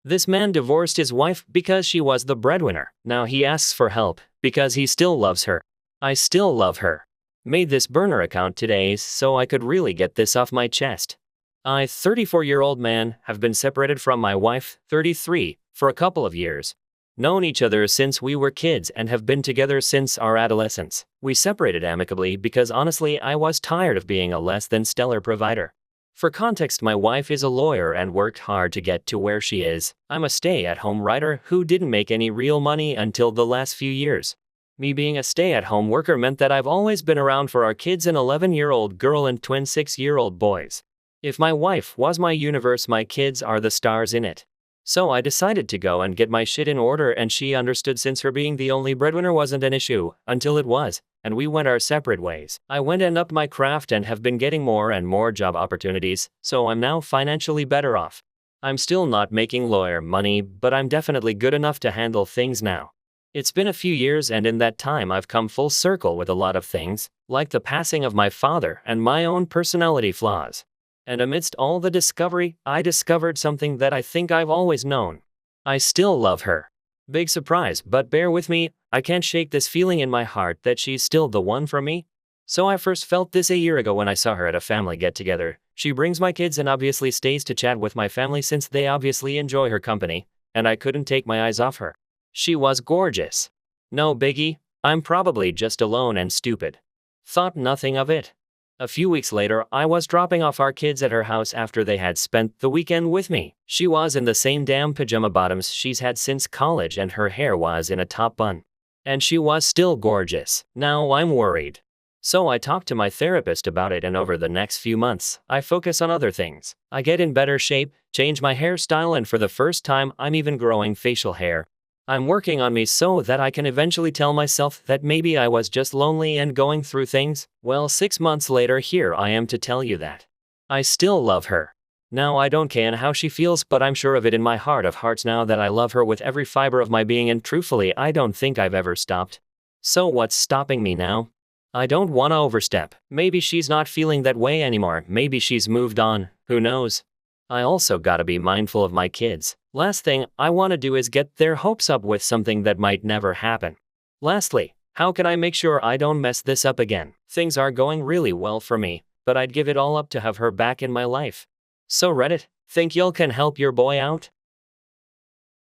This man divorced his wife because she was the breadwinner. Now he asks for help because he still loves her. I still love her. Made this burner account today so I could really get this off my chest. I, 34-year-old man, have been separated from my wife, 33, for a couple of years. Known each other since we were kids and have been together since our adolescence. We separated amicably because honestly I was tired of being a less than stellar provider. For context, my wife is a lawyer and worked hard to get to where she is. I'm a stay-at-home writer who didn't make any real money until the last few years. Me being a stay-at-home worker meant that I've always been around for our kids, an 11-year-old girl and twin 6-year-old boys. If my wife was my universe, my kids are the stars in it. So I decided to go and get my shit in order, and she understood since her being the only breadwinner wasn't an issue, until it was, and we went our separate ways. I went and upped my craft and have been getting more and more job opportunities, so I'm now financially better off. I'm still not making lawyer money, but I'm definitely good enough to handle things now. It's been a few years, and in that time I've come full circle with a lot of things, like the passing of my father and my own personality flaws. And amidst all the discovery, I discovered something that I think I've always known. I still love her. Big surprise, but bear with me, I can't shake this feeling in my heart that she's still the one for me. So I first felt this a year ago when I saw her at a family get-together. She brings my kids and obviously stays to chat with my family since they obviously enjoy her company, and I couldn't take my eyes off her. She was gorgeous. No biggie, I'm probably just alone and stupid. Thought nothing of it. A few weeks later, I was dropping off our kids at her house after they had spent the weekend with me. She was in the same damn pajama bottoms she's had since college, and her hair was in a top bun. And she was still gorgeous. Now I'm worried. So I talked to my therapist about it, and over the next few months, I focus on other things. I get in better shape, change my hairstyle, and for the first time, I'm even growing facial hair. I'm working on me so that I can eventually tell myself that maybe I was just lonely and going through things. Well, 6 months later, here I am to tell you that I still love her. Now I don't care how she feels, but I'm sure of it in my heart of hearts now that I love her with every fiber of my being, and truthfully I don't think I've ever stopped. So what's stopping me now? I don't wanna overstep. Maybe she's not feeling that way anymore, maybe she's moved on, who knows? I also gotta be mindful of my kids. Last thing I wanna do is get their hopes up with something that might never happen. Lastly, how can I make sure I don't mess this up again? Things are going really well for me, but I'd give it all up to have her back in my life. So Reddit, think y'all can help your boy out?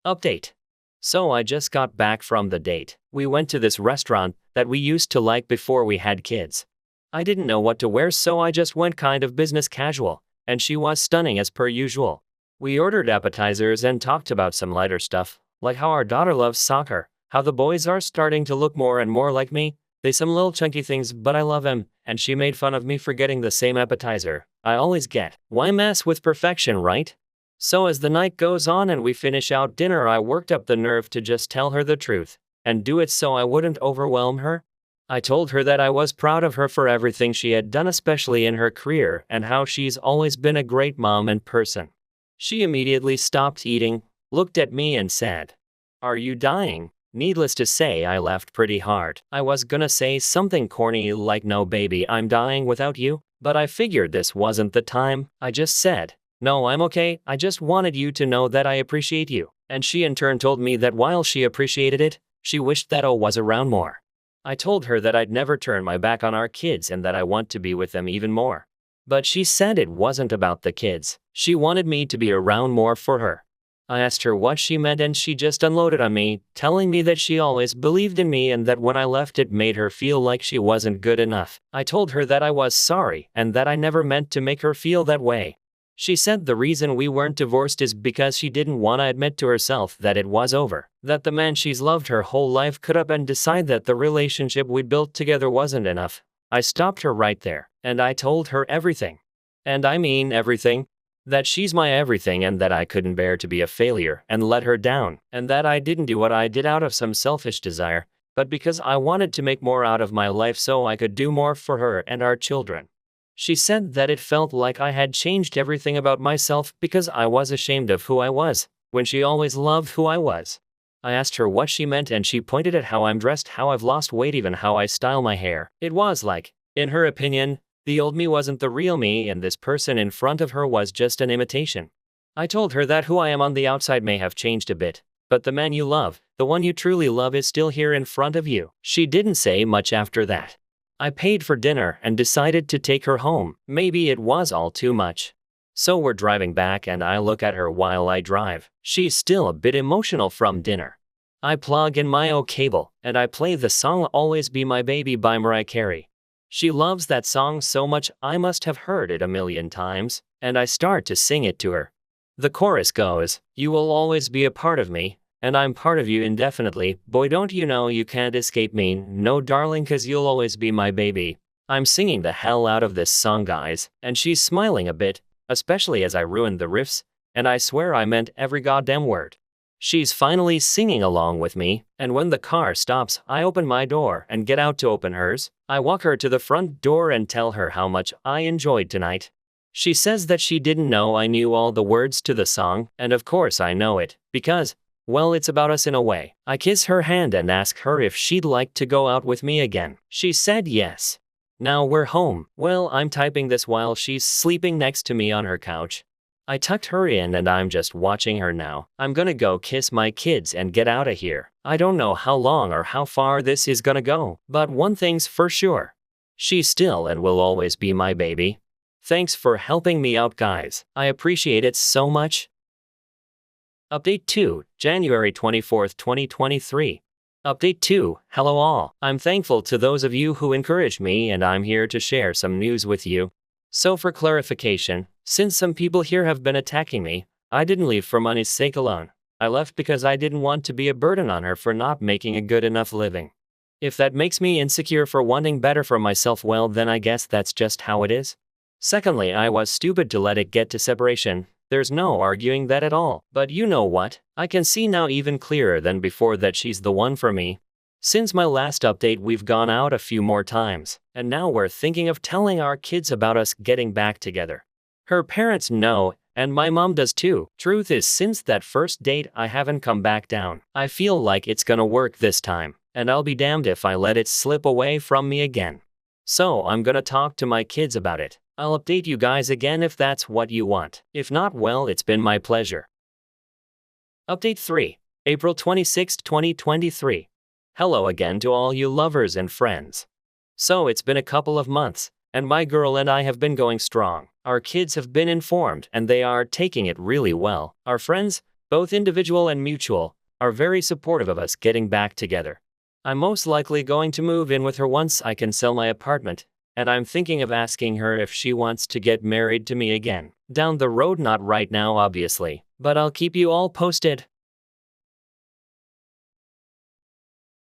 Update. So I just got back from the date. We went to this restaurant that we used to like before we had kids. I didn't know what to wear, so I just went kind of business casual, and she was stunning as per usual. We ordered appetizers and talked about some lighter stuff, like how our daughter loves soccer, how the boys are starting to look more and more like me. They some little chunky things, but I love them, and she made fun of me for getting the same appetizer I always get. Why mess with perfection, right? So as the night goes on and we finish out dinner, I worked up the nerve to just tell her the truth, and do it so I wouldn't overwhelm her. I told her that I was proud of her for everything she had done, especially in her career, and how she's always been a great mom and person. She immediately stopped eating, looked at me and said, "Are you dying?" Needless to say, I laughed pretty hard. I was gonna say something corny like, "No baby, I'm dying without you," but I figured this wasn't the time. I just said, "No, I'm okay, I just wanted you to know that I appreciate you." And she in turn told me that while she appreciated it, she wished that I was around more. I told her that I'd never turn my back on our kids and that I want to be with them even more. But she said it wasn't about the kids. She wanted me to be around more for her. I asked her what she meant, and she just unloaded on me, telling me that she always believed in me and that when I left it made her feel like she wasn't good enough. I told her that I was sorry and that I never meant to make her feel that way. She said the reason we weren't divorced is because she didn't want to admit to herself that it was over, that the man she's loved her whole life could up and decide that the relationship we built together wasn't enough. I stopped her right there, and I told her everything. And I mean everything. That she's my everything, and that I couldn't bear to be a failure and let her down, and that I didn't do what I did out of some selfish desire, but because I wanted to make more out of my life so I could do more for her and our children. She said that it felt like I had changed everything about myself because I was ashamed of who I was, when she always loved who I was. I asked her what she meant, and she pointed at how I'm dressed, how I've lost weight, even how I style my hair. It was like, in her opinion, the old me wasn't the real me, and this person in front of her was just an imitation. I told her that who I am on the outside may have changed a bit, but the man you love, the one you truly love, is still here in front of you. She didn't say much after that. I paid for dinner and decided to take her home. Maybe it was all too much. So we're driving back and I look at her while I drive. She's still a bit emotional from dinner. I plug in my O cable and I play the song Always Be My Baby by Mariah Carey. She loves that song so much I must have heard it a million times, and I start to sing it to her. The chorus goes, "You will always be a part of me, and I'm part of you indefinitely. Boy, don't you know you can't escape me, no darling, 'cause you'll always be my baby." I'm singing the hell out of this song, guys, and she's smiling a bit, especially as I ruined the riffs, and I swear I meant every goddamn word. She's finally singing along with me, and when the car stops, I open my door and get out to open hers. I walk her to the front door and tell her how much I enjoyed tonight. She says that she didn't know I knew all the words to the song, and of course I know it, because, well, it's about us in a way. I kiss her hand and ask her if she'd like to go out with me again. She said yes. Now we're home. Well, I'm typing this while she's sleeping next to me on her couch. I tucked her in and I'm just watching her now. I'm gonna go kiss my kids and get out of here. I don't know how long or how far this is gonna go, but one thing's for sure. She's still and will always be my baby. Thanks for helping me out, guys. I appreciate it so much. Update 2, January 24th, 2023. Update 2, hello all. I'm thankful to those of you who encouraged me and I'm here to share some news with you. So for clarification, since some people here have been attacking me, I didn't leave for money's sake alone. I left because I didn't want to be a burden on her for not making a good enough living. If that makes me insecure for wanting better for myself, well then I guess that's just how it is. Secondly, I was stupid to let it get to separation. There's no arguing that at all. But you know what? I can see now even clearer than before that she's the one for me. Since my last update, we've gone out a few more times, and now we're thinking of telling our kids about us getting back together. Her parents know, and my mom does too. Truth is, since that first date, I haven't come back down. I feel like it's gonna work this time, and I'll be damned if I let it slip away from me again. So I'm gonna talk to my kids about it. I'll update you guys again if that's what you want. If not, well, it's been my pleasure. Update 3, April 26, 2023. Hello again to all you lovers and friends. So it's been a couple of months, and my girl and I have been going strong. Our kids have been informed and they are taking it really well. Our friends, both individual and mutual, are very supportive of us getting back together. I'm most likely going to move in with her once I can sell my apartment, and I'm thinking of asking her if she wants to get married to me again. Down the road, not right now obviously, but I'll keep you all posted.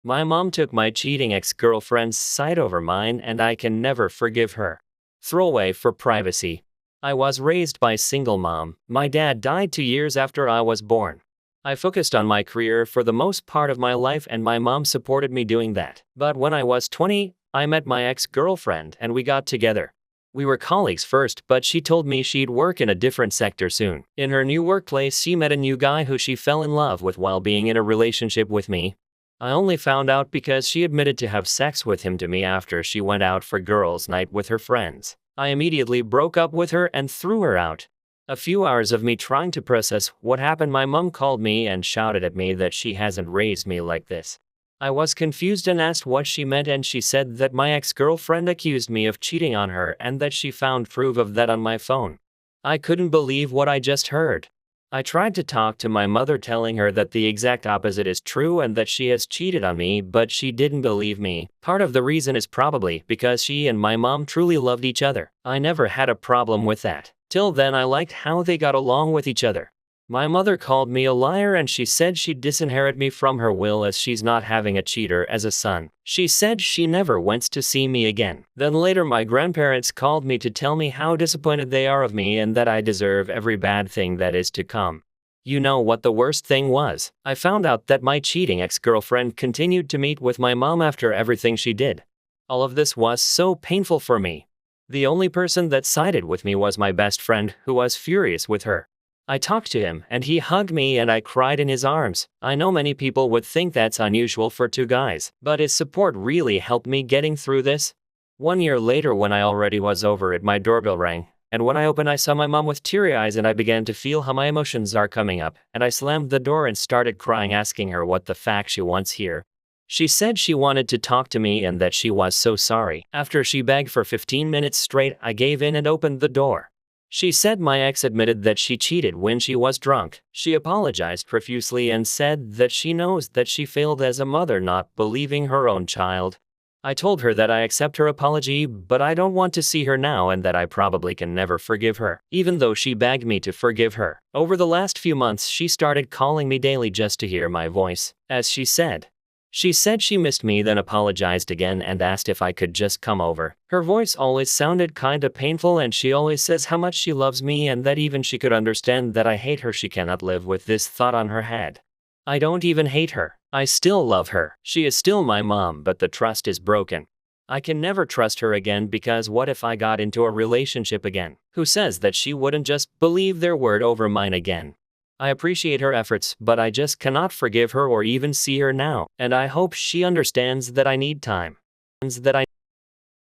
My mom took my cheating ex-girlfriend's side over mine and I can never forgive her. Throwaway for privacy. I was raised by a single mom. My dad died 2 years after I was born. I focused on my career for the most part of my life and my mom supported me doing that. But when I was 20, I met my ex-girlfriend and we got together. We were colleagues first, but she told me she'd work in a different sector soon. In her new workplace, she met a new guy who she fell in love with while being in a relationship with me. I only found out because she admitted to have sex with him to me after she went out for girls' night with her friends. I immediately broke up with her and threw her out. A few hours of me trying to process what happened, my mom called me and shouted at me that she hasn't raised me like this. I was confused and asked what she meant, and she said that my ex-girlfriend accused me of cheating on her and that she found proof of that on my phone. I couldn't believe what I just heard. I tried to talk to my mother, telling her that the exact opposite is true and that she has cheated on me, but she didn't believe me. Part of the reason is probably because she and my mom truly loved each other. I never had a problem with that. Till then, I liked how they got along with each other. My mother called me a liar and she said she'd disinherit me from her will as she's not having a cheater as a son. She said she never wants to see me again. Then later my grandparents called me to tell me how disappointed they are of me and that I deserve every bad thing that is to come. You know what the worst thing was? I found out that my cheating ex-girlfriend continued to meet with my mom after everything she did. All of this was so painful for me. The only person that sided with me was my best friend, who was furious with her. I talked to him and he hugged me and I cried in his arms. I know many people would think that's unusual for two guys, but his support really helped me getting through this. 1 year later, when I already was over it, my doorbell rang, And when I opened, I saw my mom with teary eyes, and I began to feel how my emotions are coming up, and I slammed the door and started crying, asking her what the fuck she wants here. She said she wanted to talk to me and that she was so sorry. After she begged for 15 minutes straight, I gave in and opened the door. She said my ex admitted that she cheated when she was drunk. She apologized profusely and said that she knows that she failed as a mother, not believing her own child. I told her that I accept her apology, but I don't want to see her now and that I probably can never forgive her, even though she begged me to forgive her. Over the last few months, she started calling me daily just to hear my voice, as she said. She said she missed me, then apologized again and asked if I could just come over. Her voice always sounded kinda painful, and she always says how much she loves me and that even she could understand that I hate her. She cannot live with this thought on her head. I don't even hate her. I still love her. She is still my mom, but the trust is broken. I can never trust her again, because what if I got into a relationship again? Who says that she wouldn't just believe their word over mine again? I appreciate her efforts, but I just cannot forgive her or even see her now, and I hope she understands that I need time.